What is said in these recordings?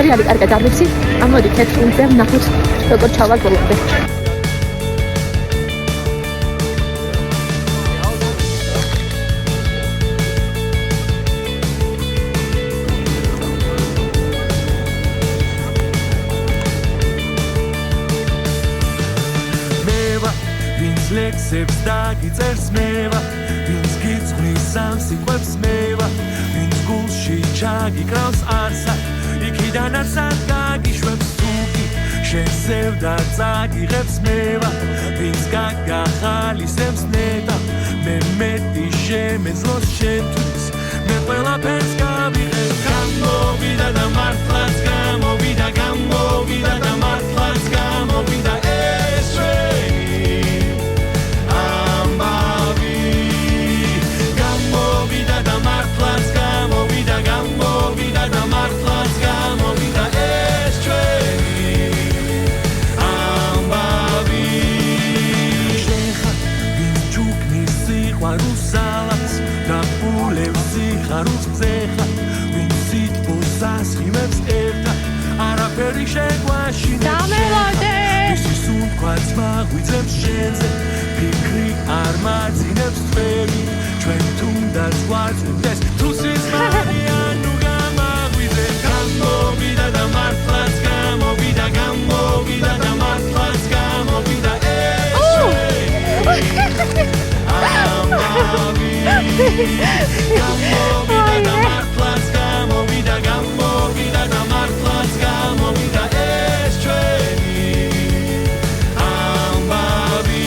სრიალი კარგად არ ვიცი, ამოდი 4 წუთზე ვნახოთ როგორ ჩავაგულობდე. ლექსებს დაგიწერს მევა, ვინც გიძღვნის ამ სიტყვებს მევა, ვინც გულში ჩაგიკრავს არსა, იქიდან არსად გაგიშვებს თუკი, შენ ზევდა წაგიღებს მევა, ვინც გაგახალისებს ნეტა, მე მეტი შემეძლოს შენთვის, მე ყველაფერს გავიღებ, გამოვიდა და მართლაც გამოვიდა, გამოვიდა და მართლაც გამოვიდა ეს ჩვენი ხარუს წეხა ვინ სიტყვის ასხივებს ერთა არაფერი შეგვაშინებს დამელოდე ისი სუნთქვაც მაღვიძებს შენზე ფიქრი არ მაძინებს თველი ჩვენ თუნდაც გვაწვდეს თუ სიზმარია ნუ გამაღვიძე გამოვიდა და მართლაც გამოვიდა გამოვიდა და მართლაც გამოვიდა ეს ჩვენი გამოვიდა და მართლაც გამოვიდა გამოვიდა და მართლაც გამოვიდა ეს ჩვენი ამბავი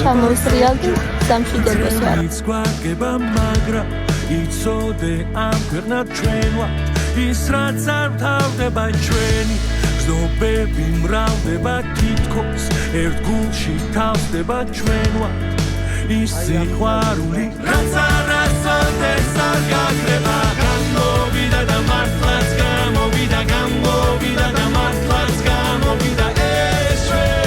ჩამოვსრიალდი სამშვიდობოს ვარ. გვაგება მაგრა იცოდე ამ ქვეყნად ჩვენ ვართ ის რაც არ ვთავდება ჩვენი გზნობები მრავლდება თითქოს ერთ გულში თავდება ჩვენ ვართ ის სიყვარული რაც არასოდეს არ გაქრება გამოვიდა და მართლაც გამოვიდა გამოვიდა და მართლაც გამოვიდა ეს ჩვენი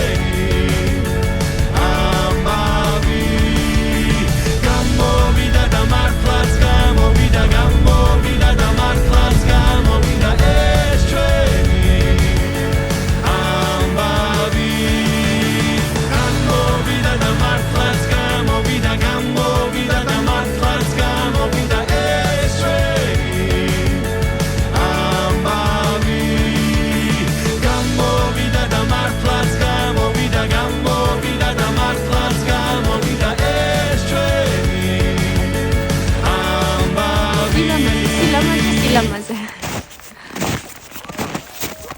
Silamas.